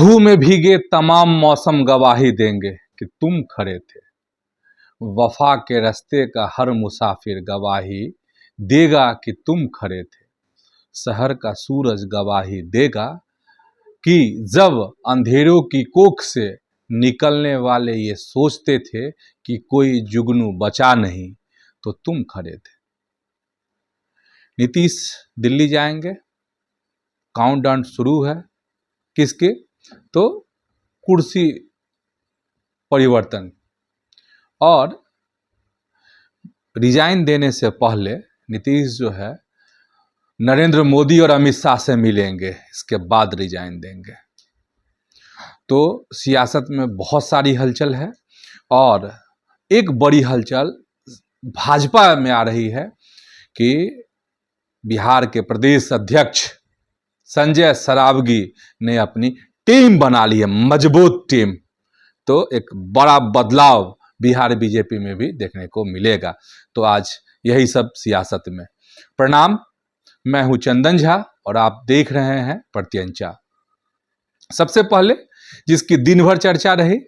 लहू में भीगे तमाम मौसम गवाही देंगे कि तुम खरे थे। वफा के रास्ते का हर मुसाफिर गवाही देगा कि तुम खरे थे। शहर का सूरज गवाही देगा कि जब अंधेरों की कोख से निकलने वाले ये सोचते थे कि कोई जुगनू बचा नहीं, तो तुम खरे थे। नीतीश दिल्ली जाएंगे, काउंटडाउन शुरू है। किसके? तो कुर्सी परिवर्तन। और रिजाइन देने से पहले नीतीश जो है नरेंद्र मोदी और अमित शाह से मिलेंगे, इसके बाद रिजाइन देंगे। तो सियासत में बहुत सारी हलचल है और एक बड़ी हलचल भाजपा में आ रही है कि बिहार के प्रदेश अध्यक्ष संजय सरावगी ने अपनी टीम बना ली है, मजबूत टीम। तो एक बड़ा बदलाव बिहार बीजेपी में भी देखने को मिलेगा। तो आज यही सब सियासत में। प्रणाम, मैं हूं चंदन झा और आप देख रहे हैं प्रत्यंचा। सबसे पहले जिसकी दिन भर चर्चा रही,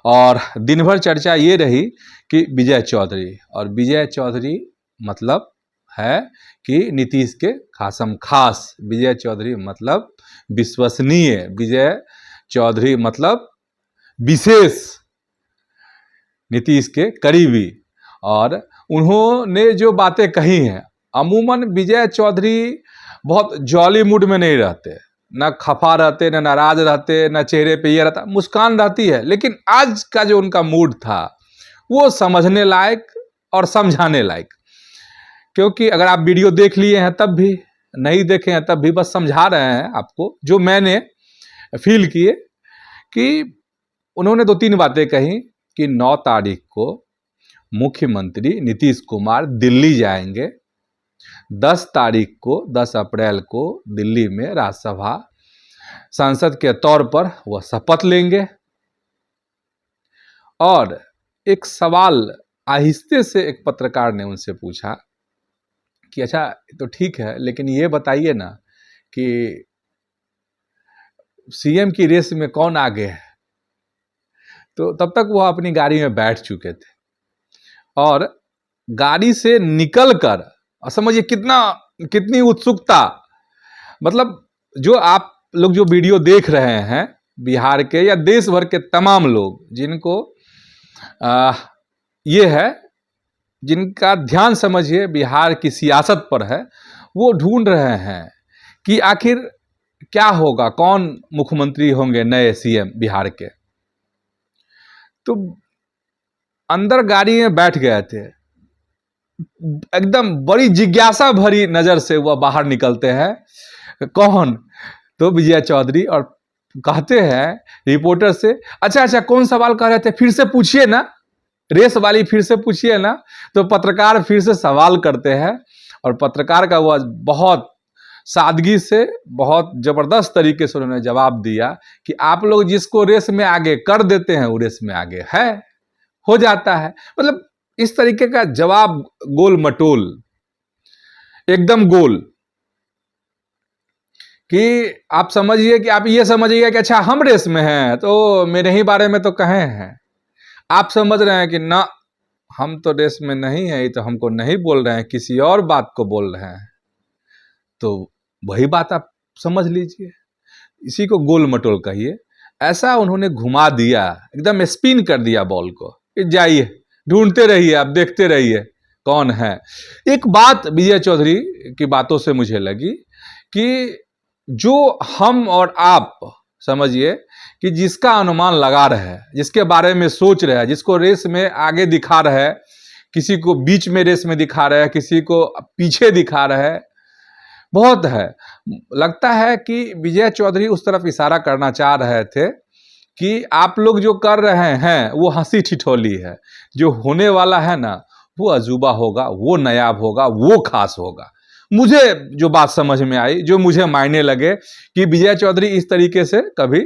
और दिन भर चर्चा ये रही कि विजय चौधरी, और विजय चौधरी मतलब है कि नीतीश के खासम खास। विजय चौधरी मतलब विश्वसनीय, विजय चौधरी मतलब विशेष, नीतीश के करीबी। और उन्होंने जो बातें कही हैं, अमूमन विजय चौधरी बहुत जॉली मूड में नहीं रहते, न खफा रहते, न नाराज रहते, न चेहरे पे ये रहता, मुस्कान रहती है। लेकिन आज का जो उनका मूड था वो समझने लायक और समझाने लायक। क्योंकि अगर आप वीडियो देख लिए हैं तब भी, नहीं देखे हैं तब भी, बस समझा रहे हैं आपको जो मैंने फील किए। कि उन्होंने 2-3 बातें कही कि 9 तारीख को मुख्यमंत्री नीतीश कुमार दिल्ली जाएंगे, 10 तारीख को 10 अप्रैल को दिल्ली में राज्यसभा सांसद के तौर पर वह शपथ लेंगे। और एक सवाल आहिस्ते से एक पत्रकार ने उनसे पूछा कि अच्छा तो ठीक है, लेकिन ये बताइए ना कि सीएम की रेस में कौन आगे है। तो तब तक वह अपनी गाड़ी में बैठ चुके थे और गाड़ी से निकलकर, समझिए कितनी उत्सुकता। मतलब जो आप लोग जो वीडियो देख रहे हैं, बिहार के या देश भर के तमाम लोग जिनको ये है, जिनका ध्यान समझिए बिहार की सियासत पर है, वो ढूंढ रहे हैं कि आखिर क्या होगा, कौन मुख्यमंत्री होंगे नए सीएम बिहार के। तो अंदर गाड़ी में बैठ गए थे, एकदम बड़ी जिज्ञासा भरी नजर से वह बाहर निकलते हैं। कौन? तो विजय चौधरी। और कहते हैं रिपोर्टर से, अच्छा कौन सवाल कर रहे थे, फिर से पूछिए ना, रेस वाली फिर से पूछिए ना। तो पत्रकार फिर से सवाल करते हैं और पत्रकार का वह बहुत सादगी से, बहुत जबरदस्त तरीके से उन्होंने जवाब दिया कि आप लोग जिसको रेस में आगे कर देते हैं वो रेस में आगे है, हो जाता है। मतलब इस तरीके का जवाब, गोल मटोल, एकदम गोल, कि आप समझिए कि आप ये समझिएगा कि अच्छा हम रेस में हैं तो मेरे ही बारे में तो कहे हैं। आप समझ रहे हैं कि ना, हम तो रेस में नहीं है, ये तो हमको नहीं बोल रहे हैं, किसी और बात को बोल रहे हैं। तो वही बात आप समझ लीजिए, इसी को गोल मटोल कहिए। ऐसा उन्होंने घुमा दिया, एकदम स्पिन कर दिया बॉल को। जाइए ढूंढते रहिए, आप देखते रहिए कौन है। एक बात विजय चौधरी की बातों से मुझे लगी कि जो हम और आप समझिए कि जिसका अनुमान लगा रहे हैं, जिसके बारे में सोच रहे हैं, जिसको रेस में आगे दिखा रहे हैं, किसी को बीच में रेस में दिखा रहे हैं, किसी को पीछे दिखा रहे हैं, बहुत है। लगता है कि विजय चौधरी उस तरफ इशारा करना चाह रहे थे कि आप लोग जो कर रहे हैं वो हंसी ठिठोली है, जो होने वाला है ना वो अजूबा होगा, वो नायाब होगा, वो खास होगा। मुझे जो बात समझ में आई, जो मुझे मायने लगे, कि विजय चौधरी इस तरीके से कभी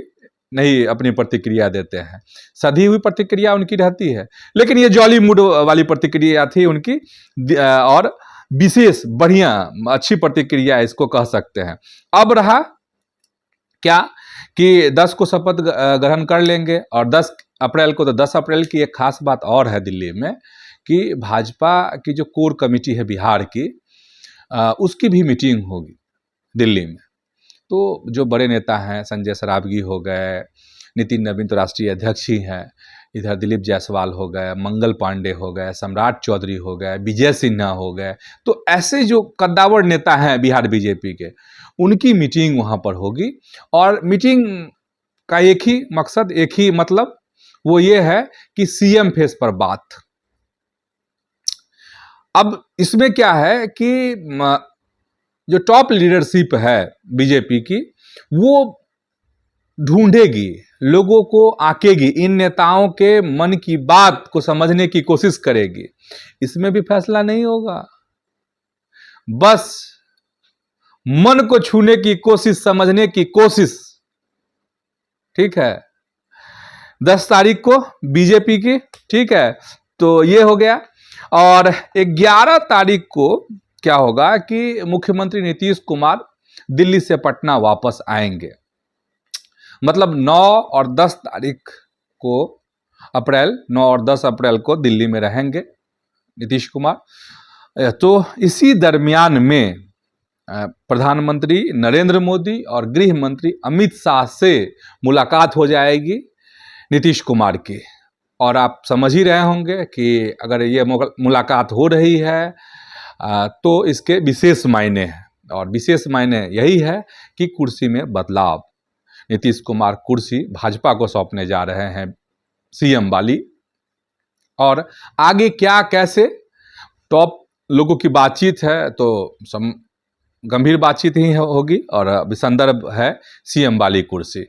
नहीं अपनी प्रतिक्रिया देते हैं। सधी हुई प्रतिक्रिया उनकी रहती है, लेकिन ये जॉली मूड वाली प्रतिक्रिया थी उनकी, और विशेष बढ़िया अच्छी प्रतिक्रिया इसको कह सकते हैं। अब रहा क्या कि 10 को शपथ ग्रहण कर लेंगे और 10 अप्रैल को। तो 10 अप्रैल की एक खास बात और है दिल्ली में कि भाजपा की जो कोर कमेटी है बिहार की, उसकी भी मीटिंग होगी दिल्ली में। तो जो बड़े नेता हैं, संजय सरावगी हो गए, नितिन नवीन तो राष्ट्रीय अध्यक्ष ही हैं, इधर दिलीप जायसवाल हो गए, मंगल पांडे हो गए, सम्राट चौधरी हो गए, विजय सिन्हा हो गए, तो ऐसे जो कद्दावर नेता हैं बिहार बीजेपी के, उनकी मीटिंग वहाँ पर होगी। और मीटिंग का एक ही मकसद, एक ही मतलब, वो ये है कि सीएम फेस पर बात। अब इसमें क्या है कि जो टॉप लीडरशिप है बीजेपी की, वो ढूंढेगी, लोगों को आकेगी, इन नेताओं के मन की बात को समझने की कोशिश करेगी। इसमें भी फैसला नहीं होगा, बस मन को छूने की कोशिश, समझने की कोशिश। ठीक है, 10 तारीख को बीजेपी की, ठीक है, तो ये हो गया। और 11 तारीख को क्या होगा कि मुख्यमंत्री नीतीश कुमार दिल्ली से पटना वापस आएंगे। मतलब 9 और 10 तारीख को, 9 और 10 अप्रैल को दिल्ली में रहेंगे नीतीश कुमार। तो इसी दरमियान में प्रधानमंत्री नरेंद्र मोदी और गृह मंत्री अमित शाह से मुलाकात हो जाएगी नीतीश कुमार की। और आप समझ ही रहे होंगे कि अगर ये मुलाकात हो रही है तो इसके विशेष मायने हैं, और विशेष मायने यही है कि कुर्सी में बदलाव। नीतीश कुमार कुर्सी भाजपा को सौंपने जा रहे हैं, सीएम वाली। और आगे क्या कैसे टॉप लोगों की बातचीत है, तो गंभीर बातचीत ही होगी, और अभी संदर्भ है सीएम वाली कुर्सी।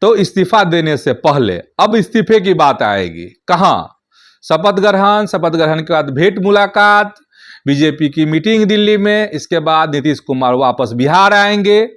तो इस्तीफा देने से पहले अब इस्तीफे की बात आएगी। कहाँ? शपथ ग्रहण के बाद भेंट मुलाकात, बीजेपी की मीटिंग दिल्ली में, इसके बाद नीतीश कुमार वापस बिहार आएंगे,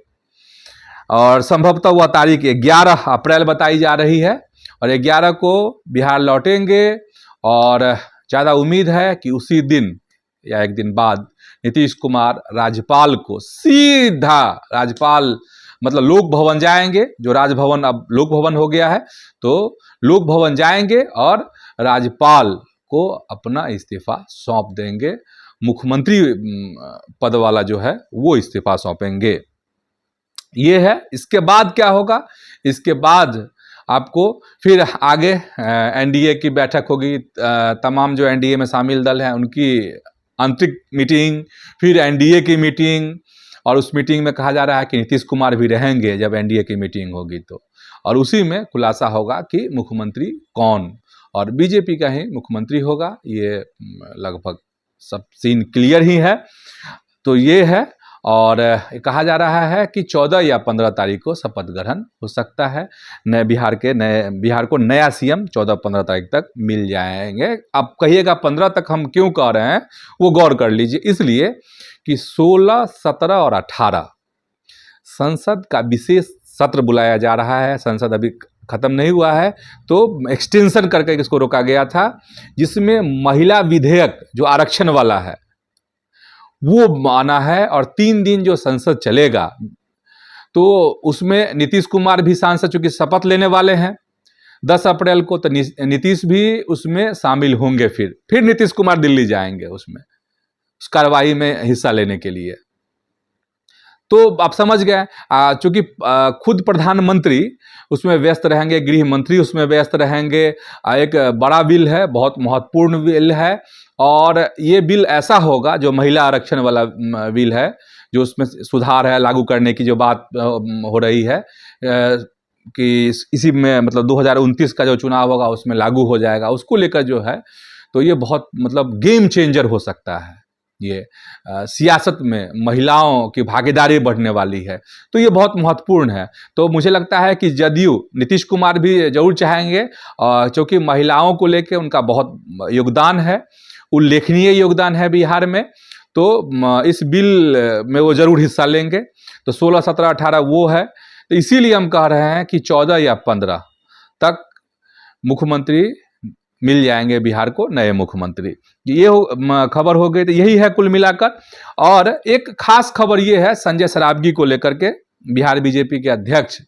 और संभवतः वह तारीख 11 अप्रैल बताई जा रही है, और 11 को बिहार लौटेंगे। और ज़्यादा उम्मीद है कि उसी दिन या एक दिन बाद नीतीश कुमार राज्यपाल को सीधा, राज्यपाल मतलब लोक भवन जाएंगे, जो राजभवन अब लोक भवन हो गया है, तो लोक भवन जाएंगे और राज्यपाल को अपना इस्तीफा सौंप देंगे। मुख्यमंत्री पद वाला जो है वो इस्तीफा सौंपेंगे। ये है। इसके बाद क्या होगा? इसके बाद आपको फिर आगे एनडीए की बैठक होगी, तमाम जो एनडीए में शामिल दल हैं उनकी आंतरिक मीटिंग, फिर एनडीए की मीटिंग, और उस मीटिंग में कहा जा रहा है कि नीतीश कुमार भी रहेंगे जब एनडीए की मीटिंग होगी तो। और उसी में खुलासा होगा कि मुख्यमंत्री कौन, और बीजेपी का ही मुख्यमंत्री होगा। ये लगभग सब सीन क्लियर ही है। तो ये है। और कहा जा रहा है कि 14 या 15 तारीख को शपथ ग्रहण हो सकता है। बिहार को नया सीएम 14-15 तारीख तक मिल जाएंगे। अब कहिएगा 15 तक हम क्यों कह रहे हैं, वो गौर कर लीजिए। इसलिए कि 16, 17 और 18 संसद का विशेष सत्र बुलाया जा रहा है। संसद अभी खत्म नहीं हुआ है, तो एक्सटेंशन करके इसको रोका गया था, जिसमें महिला विधेयक जो आरक्षण वाला है वो आना है। और 3 दिन जो संसद चलेगा, तो उसमें नीतीश कुमार भी सांसद चूंकि शपथ लेने वाले हैं 10 अप्रैल को, तो नीतीश भी उसमें शामिल होंगे। फिर नीतीश कुमार दिल्ली जाएंगे उसमें, उस कार्रवाई में हिस्सा लेने के लिए। तो आप समझ गए, चूंकि खुद प्रधानमंत्री उसमें व्यस्त रहेंगे, गृह मंत्री उसमें व्यस्त रहेंगे। एक बड़ा बिल है, बहुत महत्वपूर्ण बिल है, और ये बिल ऐसा होगा जो महिला आरक्षण वाला बिल है, जो उसमें सुधार है, लागू करने की जो बात हो रही है कि इसी में मतलब 2029 का जो चुनाव होगा उसमें लागू हो जाएगा, उसको लेकर जो है, तो ये बहुत मतलब गेम चेंजर हो सकता है। ये सियासत में महिलाओं की भागीदारी बढ़ने वाली है, तो ये बहुत महत्वपूर्ण है। तो मुझे लगता है कि जदयू, नीतीश कुमार भी जरूर चाहेंगे, क्योंकि महिलाओं को लेकर उनका बहुत योगदान है, उल्लेखनीय योगदान है बिहार में। तो इस बिल में वो जरूर हिस्सा लेंगे। तो 16, 17, 18 वो है। तो इसीलिए हम कह रहे हैं कि 14 या 15 तक मुख्यमंत्री मिल जाएंगे बिहार को, नए मुख्यमंत्री। ये खबर हो गई। तो यही है कुल मिलाकर। और एक खास खबर ये है संजय सरावगी को लेकर के, बिहार बीजेपी के अध्यक्ष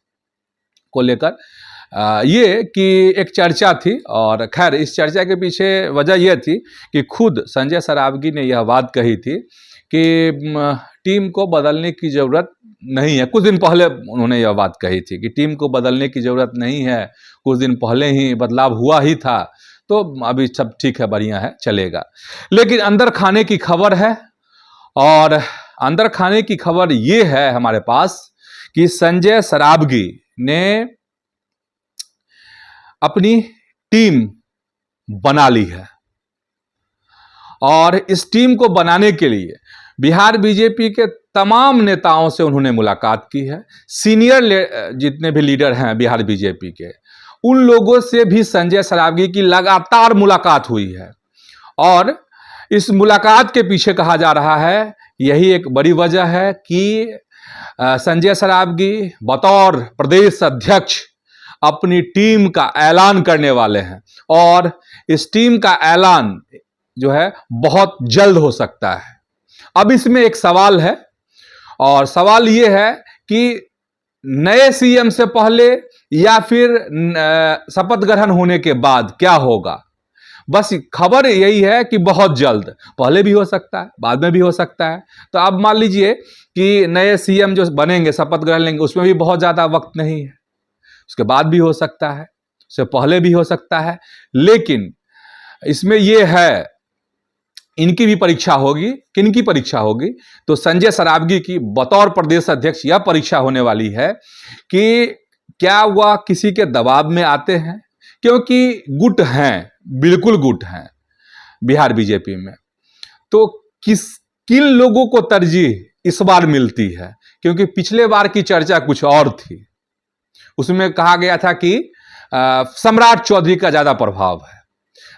को लेकर ये कि एक चर्चा थी, और खैर इस चर्चा के पीछे वजह यह थी कि खुद संजय सरावगी ने यह बात कही थी कि टीम को बदलने की ज़रूरत नहीं है। कुछ दिन पहले उन्होंने यह बात कही थी कि टीम को बदलने की ज़रूरत नहीं है, कुछ दिन पहले ही बदलाव हुआ ही था, तो अभी सब ठीक है, बढ़िया है, चलेगा। लेकिन अंदर खाने की खबर है, और अंदर खाने की खबर ये है हमारे पास कि संजय सरावगी ने अपनी टीम बना ली है, और इस टीम को बनाने के लिए बिहार बीजेपी के तमाम नेताओं से उन्होंने मुलाकात की है। सीनियर जितने भी लीडर हैं बिहार बीजेपी के, उन लोगों से भी संजय सरावगी की लगातार मुलाकात हुई है, और इस मुलाकात के पीछे कहा जा रहा है यही एक बड़ी वजह है कि संजय सरावगी बतौर प्रदेश अध्यक्ष अपनी टीम का ऐलान करने वाले हैं, और इस टीम का ऐलान जो है बहुत जल्द हो सकता है। अब इसमें एक सवाल है, और सवाल ये है कि नए सीएम से पहले या फिर शपथ ग्रहण होने के बाद क्या होगा। बस खबर यही है कि बहुत जल्द, पहले भी हो सकता है, बाद में भी हो सकता है। तो अब मान लीजिए कि नए सीएम जो बनेंगे, शपथ ग्रहण लेंगे, उसमें भी बहुत ज़्यादा वक्त नहीं है, उसके बाद भी हो सकता है, उससे पहले भी हो सकता है। लेकिन इसमें यह है, इनकी भी परीक्षा होगी। किनकी परीक्षा होगी? तो संजय सरावगी की बतौर प्रदेश अध्यक्ष यह परीक्षा होने वाली है कि क्या वह किसी के दबाव में आते हैं, क्योंकि गुट हैं, बिल्कुल गुट हैं बिहार बीजेपी में। तो किन लोगों को तरजीह इस बार मिलती है, क्योंकि पिछले बार की चर्चा कुछ और थी, उसमें कहा गया था कि सम्राट चौधरी का ज्यादा प्रभाव है।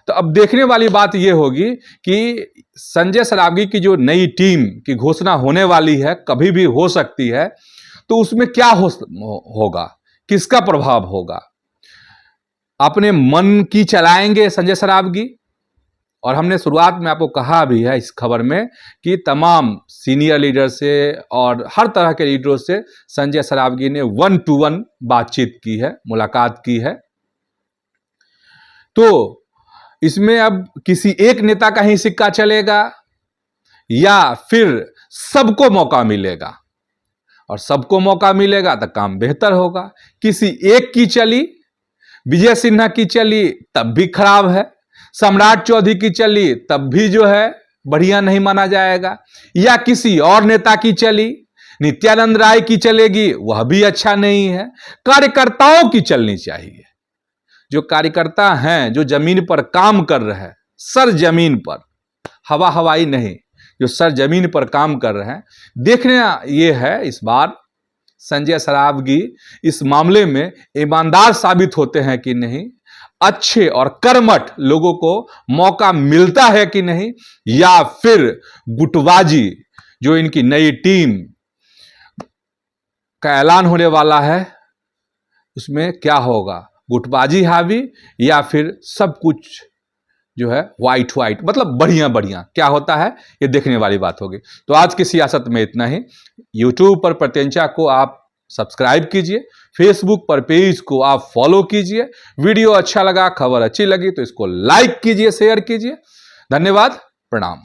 तो अब देखने वाली बात यह होगी कि संजय सरावगी की जो नई टीम की घोषणा होने वाली है, कभी भी हो सकती है, तो उसमें क्या होगा, किसका प्रभाव होगा। अपने मन की चलाएंगे संजय सरावगी, और हमने शुरुआत में आपको कहा भी है इस खबर में कि तमाम सीनियर लीडर से और हर तरह के लीडरों से संजय सरावगी ने 1-to-1 बातचीत की है, मुलाकात की है। तो इसमें अब किसी एक नेता का ही सिक्का चलेगा या फिर सबको मौका मिलेगा, और सबको मौका मिलेगा तो काम बेहतर होगा। किसी एक की चली, विजय सिन्हा की चली तब भी खराब है, सम्राट चौधरी की चली तब भी जो है बढ़िया नहीं माना जाएगा, या किसी और नेता की चली, नित्यानंद राय की चलेगी, वह भी अच्छा नहीं है। कार्यकर्ताओं की चलनी चाहिए, जो कार्यकर्ता हैं, जो जमीन पर काम कर रहे हैं, सर जमीन पर, हवा हवाई नहीं, जो सर जमीन पर काम कर रहे हैं। देखना यह है इस बार संजय सरावगी इस मामले में ईमानदार साबित होते हैं कि नहीं, अच्छे और कर्मठ लोगों को मौका मिलता है कि नहीं, या फिर गुटबाजी जो इनकी नई टीम का ऐलान होने वाला है उसमें क्या होगा, गुटबाजी हावी या फिर सब कुछ जो है व्हाइट मतलब बढ़िया बढ़िया क्या होता है, ये देखने वाली बात होगी। तो आज की सियासत में इतना ही। यूट्यूब पर प्रत्यंचा को आप सब्सक्राइब कीजिए, फेसबुक पर पेज को आप फॉलो कीजिए। वीडियो अच्छा लगा, खबर अच्छी लगी तो इसको लाइक कीजिए, शेयर कीजिए। धन्यवाद, प्रणाम।